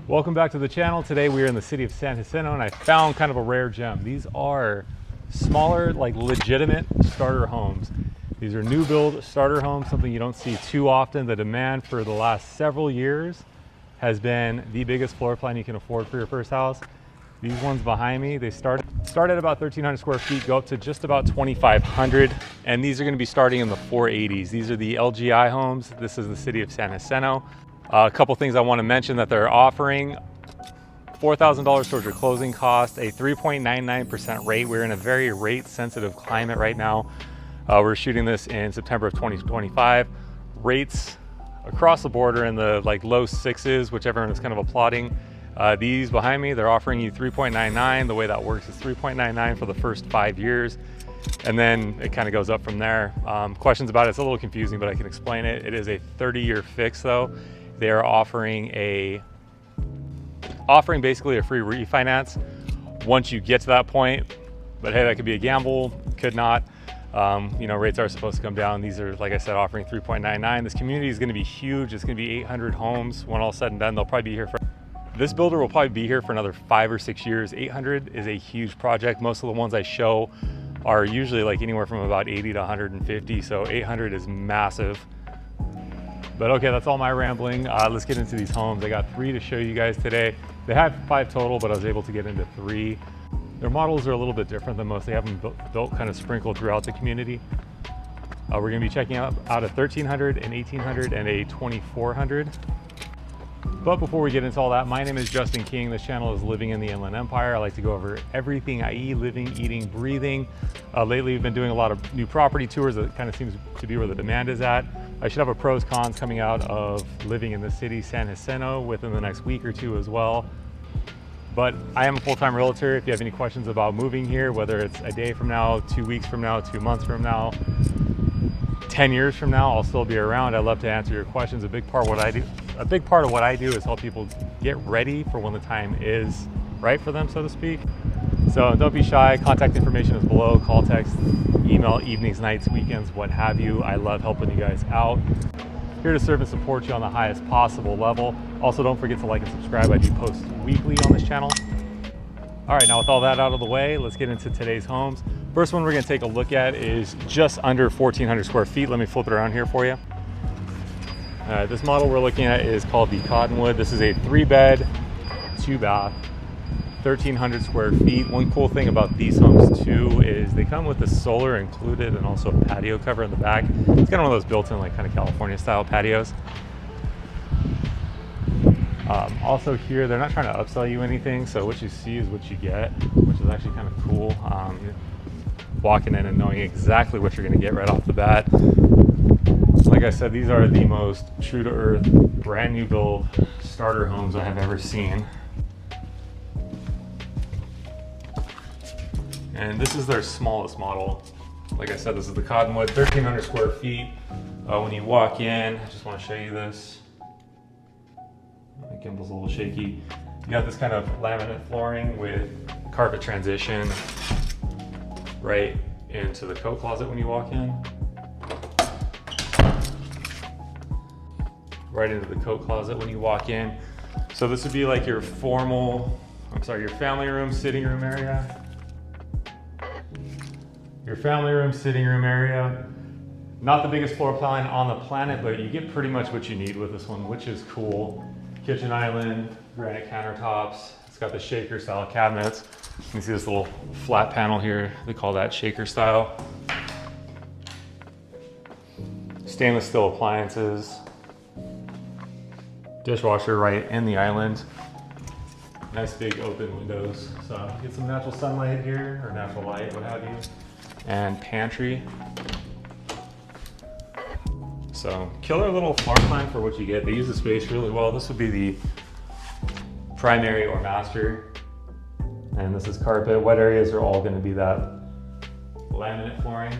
Welcome back to the channel. Today we are in the city of San Jacinto and I found kind of a rare gem. These are smaller, like legitimate starter homes. These are new build starter homes, something you don't see too often. The demand for the last several years has been the biggest floor plan you can afford for your first house. These ones behind me, they start at about 1,300 square feet, go up to just about 2,500. And these are gonna be starting in the 480s. These are the LGI Homes. This is the city of San Jacinto. A couple things I wanna mention that they're offering. $4,000 towards your closing cost, a 3.99% rate. We're in a very rate sensitive climate right now. We're shooting this in September of 2025. Rates across the border in the low sixes, which everyone is kind of applauding. These behind me, they're offering you 3.99. The way that works is 3.99 for the first 5 years. And then it kind of goes up from there. Questions about it, it's a little confusing, but I can explain it. It is a 30-year fix though. They are offering basically a free refinance once you get to that point. But hey, that could be a gamble, could not. Rates are supposed to come down. These are, like I said, offering 3.99. This community is gonna be huge. It's gonna be 800 homes. When all said and done, they'll probably be here for, this builder will probably be here for another 5 or 6 years. 800 is a huge project. Most of the ones I show are usually like anywhere from about 80 to 150. So 800 is massive. But okay, that's all my rambling. Let's get into these homes. I got 3 to show you guys today. They have 5 total, but I was able to get into 3. Their models are a little bit different than most. They have them built kind of sprinkled throughout the community. We're gonna be checking out a 1,300, an 1,800, and a 2,400. But before we get into all that, my name is Justin King. This channel is Living in the Inland Empire. I like to go over everything I eat, living, eating, breathing. Lately, we've been doing a lot of new property tours. That kind of seems to be where the demand is at. I should have a pros cons coming out of living in the city, San Jacinto, within the next week or 2 as well. But I am a full-time realtor. If you have any questions about moving here, whether it's a day from now, 2 weeks from now, 2 months from now, 10 years from now, I'll still be around. I'd love to answer your questions. A big part of what I do is help people get ready for when the time is right for them, so to speak. So don't be shy. Contact information is below. Call, text, email, evenings, nights, weekends, what have you. I love helping you guys out. Here to serve and support you on the highest possible level. Also, don't forget to like and subscribe. I do post weekly on this channel. All right, now with all that out of the way, let's get into today's homes. First one we're gonna take a look at is just under 1,400 square feet. Let me flip it around here for you. This model we're looking at is called the Cottonwood. This is a 3-bed, 2-bath, 1,300 square feet. One cool thing about these homes too is they come with the solar included and also a patio cover in the back. It's kind of one of those built-in kind of California style patios. Also here, they're not trying to upsell you anything, so what you see is what you get, which is actually kind of cool. Walking in and knowing exactly what you're gonna get right off the bat. Like I said, these are the most true to earth, brand new build starter homes I have ever seen. And this is their smallest model. Like I said, this is the Cottonwood, 1,300 square feet. When you walk in, I just want to show you this. My gimbal's a little shaky. You got this kind of laminate flooring with carpet transition right into the coat closet when you walk in. Right into the coat closet when you walk in. So this would be like your your family room, sitting room area. Your family room, sitting room area. Not the biggest floor plan on the planet, but you get pretty much what you need with this one, which is cool. Kitchen island, granite countertops. It's got the shaker style cabinets. You can see this little flat panel here. They call that shaker style. Stainless steel appliances. Dishwasher right in the island. Nice big open windows. So get some natural sunlight here, or natural light, what have you. And pantry. So killer little floor plan for what you get. They use the space really well. This would be the primary or master. And this is carpet. Wet areas are all gonna be that laminate flooring.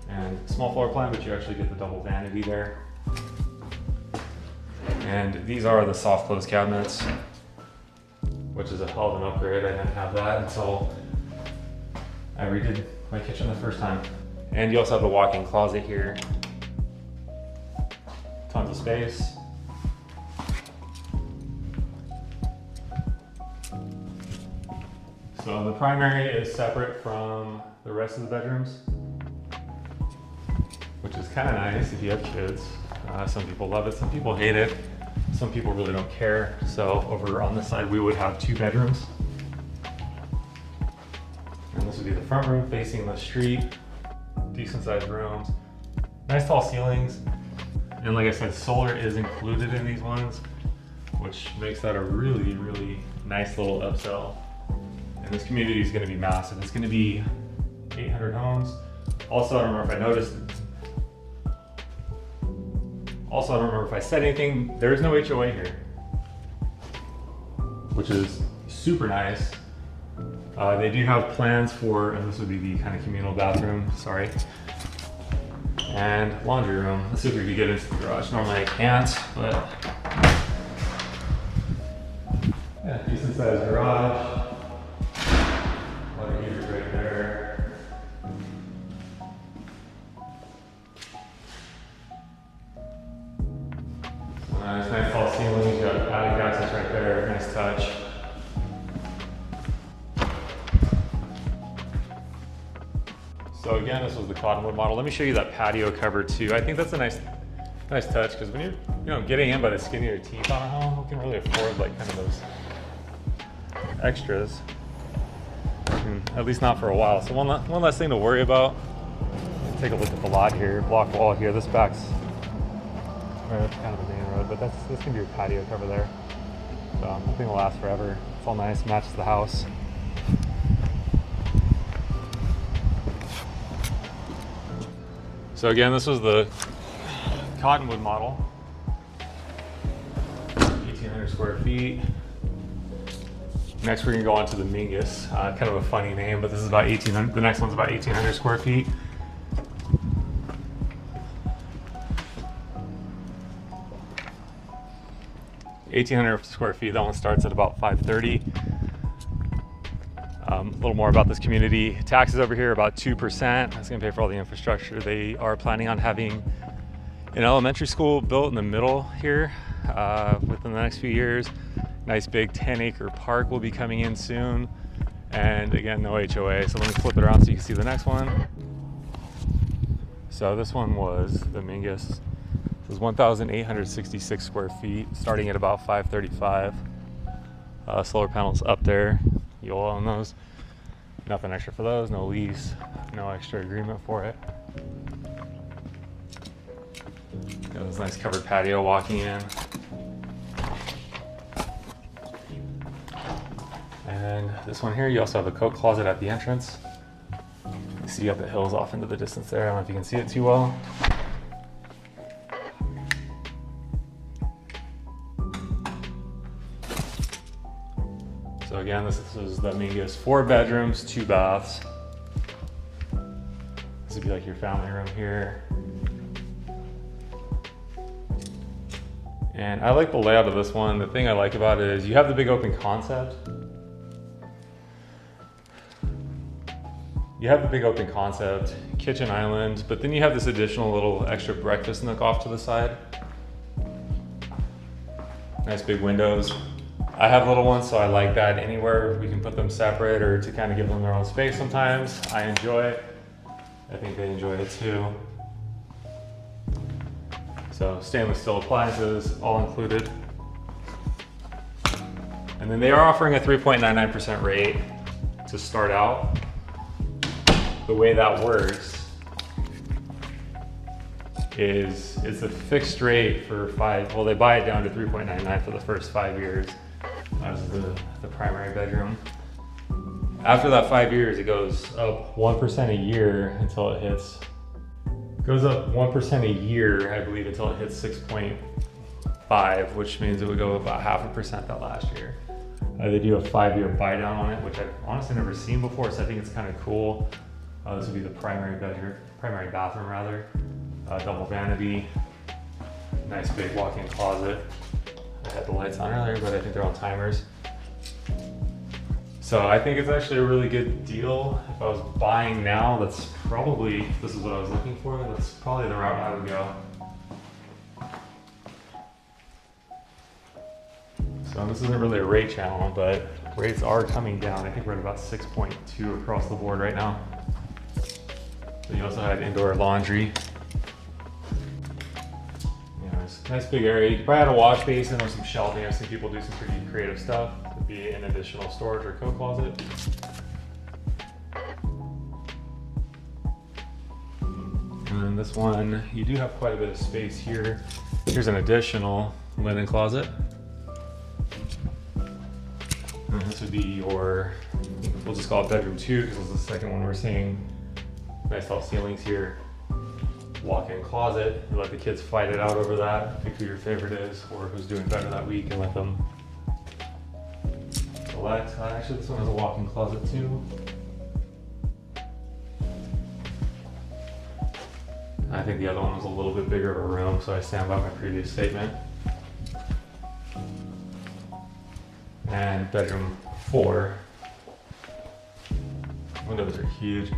And small floor plan, but you actually get the double vanity there. And these are the soft close cabinets, which is a hell of an upgrade. I didn't have that until I redid my kitchen the first time. And you also have a walk-in closet here. Tons of space. So the primary is separate from the rest of the bedrooms, which is kind of nice if you have kids. Some people love it, some people hate it, some people really don't care. So over on this side, we would have 2 bedrooms. And this would be the front room facing the street, decent sized rooms, nice tall ceilings. And like I said, solar is included in these ones, which makes that a really, really nice little upsell. And this community is going to be massive. It's going to be 800 homes. Also, I don't remember if I noticed. Also, I don't remember if I said anything. There is no HOA here, which is super nice. They do have plans for, and this would be the kind of communal bathroom, sorry, and laundry room. Let's see if we can get into the garage. Normally I can't, but yeah, decent sized garage. Water heater's right there. So nice tall ceilings. You got attic access right there. Nice touch. So again, this was the Cottonwood model. Let me show you that patio cover too. I think that's a nice touch, because when you're getting in by the skin of your teeth on a home, you can really afford like kind of those extras. At least not for a while. So one less thing to worry about. Take a look at the lot here, block wall here. This back's right up kind of the main road, but this can be your patio cover there. So I think it'll last forever. It's all nice, matches the house. So again, this was the Cottonwood model, 1,800 square feet. Next, we're gonna go on to the Mingus, kind of a funny name, but this is about 1,800. The next one's about 1,800 square feet. $1,800 square feet. That one starts at about $530. A little more about this community. Taxes over here about 2%. That's gonna pay for all the infrastructure. They are planning on having an elementary school built in the middle here within the next few years. Nice big 10-acre park will be coming in soon. And again, no HOA. So let me flip it around so you can see the next one. So this one was the Mingus. It was 1,866 square feet, starting at about $535. Solar panels up there. You'll own those. Nothing extra for those, no lease, no extra agreement for it. Got this nice covered patio walking in. And this one here, you also have a coat closet at the entrance. You see you got the hills off into the distance there. I don't know if you can see it too well. So again, this is the Mingus, 4 bedrooms, 2 baths. This would be like your family room here. And I like the layout of this one. The thing I like about it is you have the big open concept. You have the big open concept, kitchen island, but then you have this additional little extra breakfast nook off to the side. Nice big windows. I have little ones, so I like that. Anywhere we can put them separate or to kind of give them their own space sometimes. I enjoy it. I think they enjoy it too. So stainless steel appliances, all included. And then they are offering a 3.99% rate to start out. The way that works is it's a fixed rate for 5, well, they buy it down to 3.99 for the first 5 years. That's the primary bedroom. After that 5 years, it goes up 1% a year until it hits, goes up 1% a year, I believe, until it hits 6.5, which means it would go about 0.5% that last year. They do a 5-year buy down on it, which I've honestly never seen before, so I think it's kind of cool. This would be the primary bathroom rather. Double vanity, nice big walk-in closet. I had the lights on earlier, but I think they're on timers. So I think it's actually a really good deal. If I was buying now, this is what I was looking for. That's probably the route I would go. So this isn't really a rate channel, but rates are coming down. I think we're at about 6.2 across the board right now. So you also have indoor laundry. Nice big area. You could probably add a wash basin or some shelving. I've seen people do some pretty creative stuff. It could be an additional storage or coat closet. And then this one, you do have quite a bit of space here. Here's an additional linen closet. And this would be your, we'll just call it bedroom 2 because it's the second one we're seeing. Nice tall ceilings here. Walk-in closet. You let the kids fight it out over that. Pick who your favorite is or who's doing better that week and let them select. Actually, this one has a walk-in closet too. I think the other one was a little bit bigger of a room, so I stand by my previous statement. And bedroom 4. Windows are huge.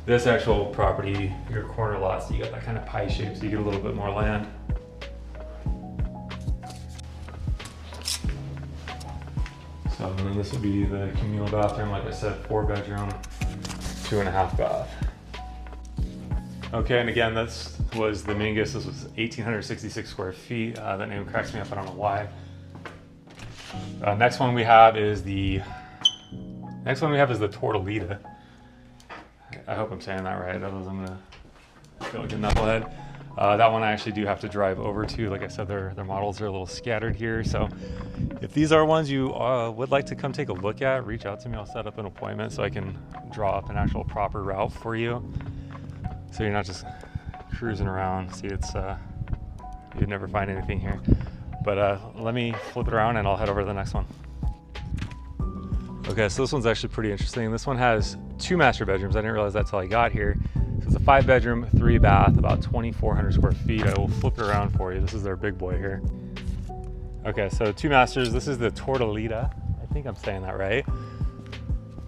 This actual property, your corner lots, you got that kind of pie shape, so you get a little bit more land. So and then this would be the communal bathroom, like I said, 4 bedroom, 2.5 bath. Okay, and again, this was the Mingus. This was 1,866 square feet. That name cracks me up, I don't know why. Next one we have is the Tortolita. I hope I'm saying that right, otherwise I'm gonna feel like a knucklehead. That one I actually do have to drive over to. Like I said, their models are a little scattered here. So if these are ones you would like to come take a look at, reach out to me. I'll set up an appointment so I can draw up an actual proper route for you. So you're not just cruising around. See, it's you'd never find anything here. But let me flip it around and I'll head over to the next one. Okay, so this one's actually pretty interesting. This one has 2 master bedrooms. I didn't realize that till I got here. So it's a 5 bedroom, 3 bath, about 2,400 square feet. I will flip it around for you. This is their big boy here. Okay, so 2 masters. This is the Tortolita. I think I'm saying that right.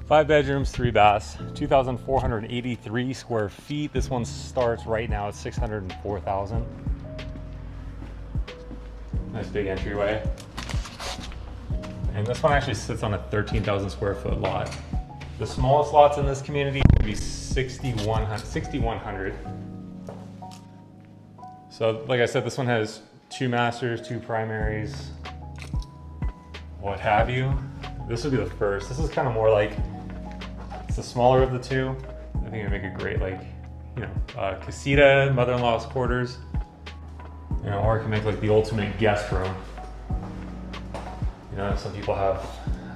5 bedrooms, 3 baths, 2,483 square feet. This one starts right now at 604,000. Nice big entryway. And this one actually sits on a 13,000 square foot lot. The smallest lots in this community would be 6,100. So like I said, this one has 2 masters, 2 primaries, what have you. This would be the first. This is kind of more like, it's the smaller of the 2. I think it'd make a great, like, you know, casita, mother-in-law's quarters, you know, or it can make like the ultimate guest room. You know, some people have,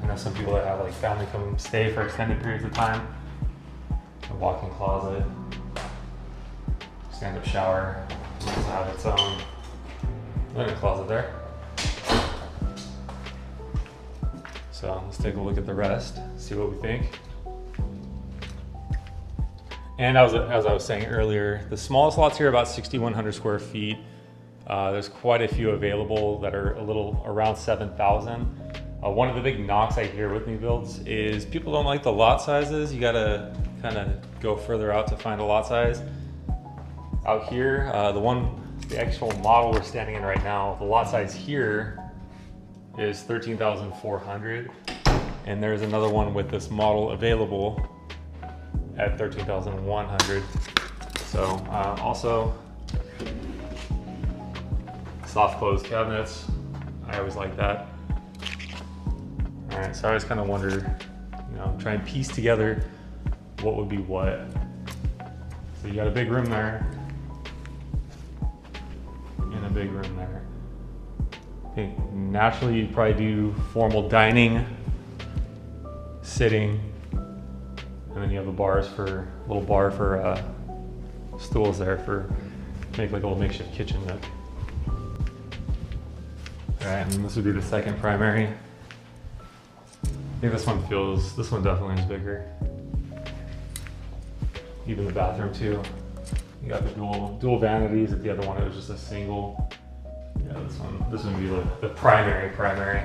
I know some people that have like family come stay for extended periods of time. A walk-in closet, stand-up shower, it also have its own linen closet there. So let's take a look at the rest, see what we think. And as I was saying earlier, the smallest lots here are about 6,100 square feet. There's quite a few available that are a little around 7,000. One of the big knocks I hear with new builds is people don't like the lot sizes. You gotta kind of go further out to find a lot size. Out here, the actual model we're standing in right now, the lot size here is 13,400. And there's another one with this model available at 13,100. So also, soft close cabinets. I always like that. All right, so I always kind of wonder, you know, try and piece together what would be what. So you got a big room there, and a big room there. Okay, naturally you'd probably do formal dining, sitting, and then you have a little bar for stools there for make like a little makeshift kitchen nook. All right, and this would be the second primary. I think this one definitely is bigger. Even the bathroom too. You got the dual vanities. At the other one, it was just a single. Yeah, this one would be the primary.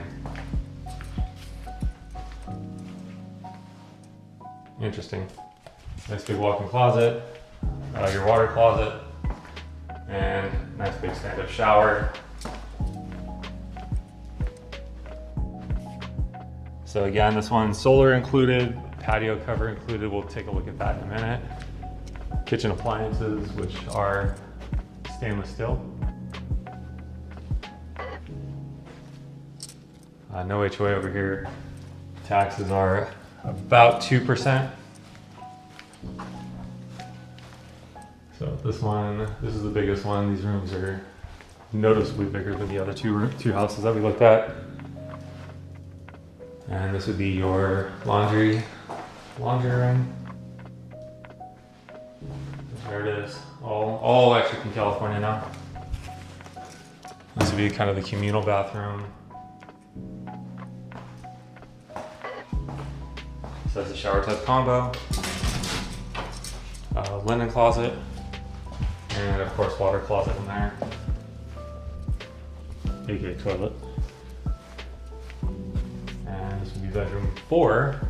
Interesting. Nice big walk-in closet, your water closet, and nice big stand-up shower. So again, this one's solar included, patio cover included. We'll take a look at that in a minute. Kitchen appliances, which are stainless steel. No HOA over here. Taxes are about 2%. So this is the biggest one. These rooms are noticeably bigger than the other two houses that we looked at. And this would be your laundry room. There it is, all electric in California now. This would be kind of the communal bathroom. So that's a shower tub combo, linen closet, and of course water closet in there, aka toilet. And this would be bedroom 4.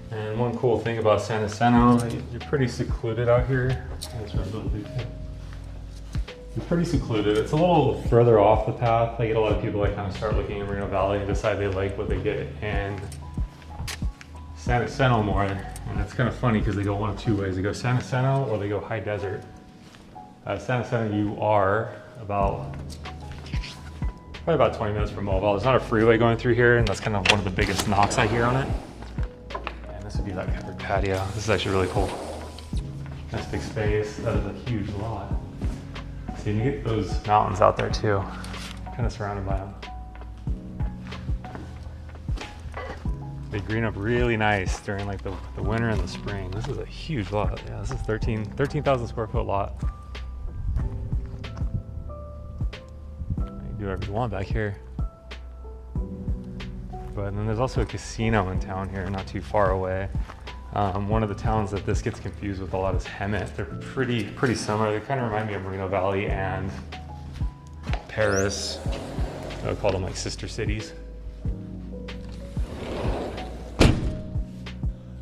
And one cool thing about San Jacinto, you're pretty secluded out here. You're pretty secluded. It's a little further off the path. I get a lot of people that kind of start looking in Moreno Valley and decide they like what they get in San Jacinto more. And it's kind of funny because they go one of two ways. They go San Jacinto or they go high desert. San Jacinto, you are probably about 20 minutes from Mobile. There's not a freeway going through here, and that's kind of one of the biggest knocks I hear on it. And this would be that covered patio. This is actually really cool. Nice big space. That is a huge lot. So you get those mountains out there too, kind of surrounded by them. They green up really nice during like the winter and the spring. This is a huge lot. Yeah, this is 13,000 square foot lot. You can do whatever you want back here. But then there's also a casino in town here, not too far away. One of the towns that this gets confused with a lot is Hemet. They're pretty similar. They kind of remind me of Moreno Valley and Paris. I would call them like sister cities.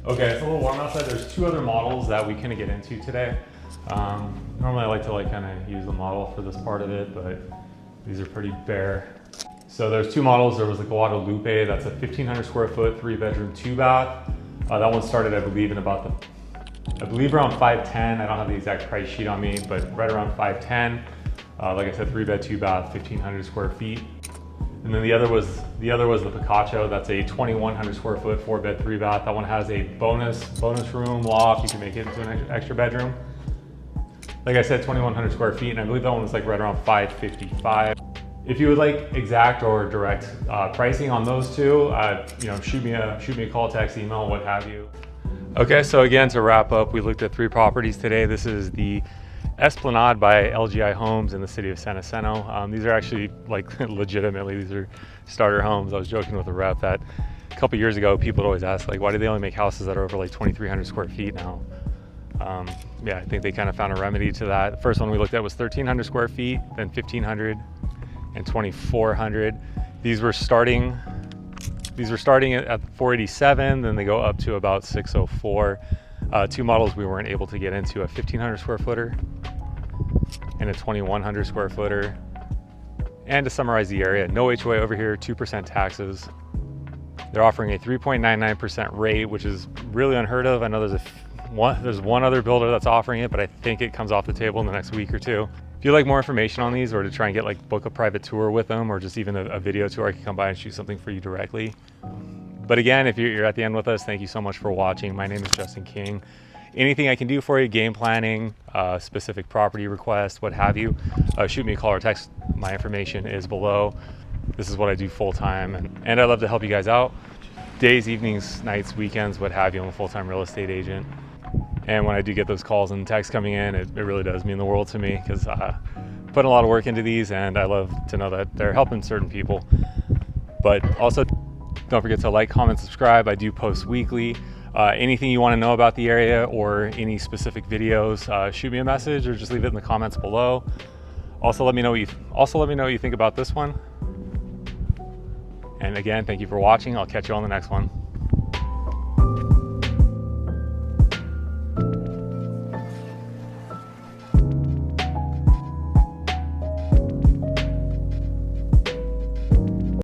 Okay, it's a little warm outside. There's 2 other models that we kind of get into today. Normally I like to kind of use the model for this part of it, but these are pretty bare. So there's 2 models. There was the Guadalupe, that's a 1,500 square foot, 3-bedroom, 2-bath. That one started, I believe, around 510. I don't have the exact price sheet on me, but right around 510. Like I said, 3-bed, 2-bath, 1,500 square feet. And then the other was the Picacho. That's a 2,100 square foot, 4-bed, 3-bath. That one has a bonus room, loft. You can make it into an extra bedroom. Like I said, 2,100 square feet, and I believe that one was like right around 555. If you would like exact or direct pricing on those 2, shoot me a call, text, email, what have you. Okay, so again, to wrap up, we looked at 3 properties today. This is the Esplanade by LGI Homes in the city of San Jacinto. These are actually like legitimately, these are starter homes. I was joking with the rep that a couple years ago, people would always ask like, why do they only make houses that are over like 2,300 square feet now? Yeah, I think they kind of found a remedy to that. The first one we looked at was 1,300 square feet, then 1,500. And 2,400. These were starting at 487, then they go up to about 604. 2 models we weren't able to get into, a 1,500 square footer and a 2,100 square footer. And to summarize the area, no HOA over here, 2% taxes. They're offering a 3.99% rate, which is really unheard of. I know there's one other builder that's offering it, but I think it comes off the table in the next week or 2. If you'd like more information on these, or to try and get book a private tour with them, or just even a video tour, I can come by and shoot something for you directly. But again, if you're at the end with us, thank you so much for watching. My name is Justin King. Anything I can do for you, game planning, specific property requests, what have you, shoot me a call or text. My information is below. This is what I do full time, and I love to help you guys out. Days, evenings, nights, weekends, what have you. I'm a full-time real estate agent. And when I do get those calls and texts coming in, it really does mean the world to me, because I put a lot of work into these, and I love to know that they're helping certain people. But also, don't forget to like, comment, subscribe. I do post weekly. Anything you want to know about the area or any specific videos, shoot me a message or just leave it in the comments below. Also, let me know what you think about this one. And again, thank you for watching. I'll catch you on the next one.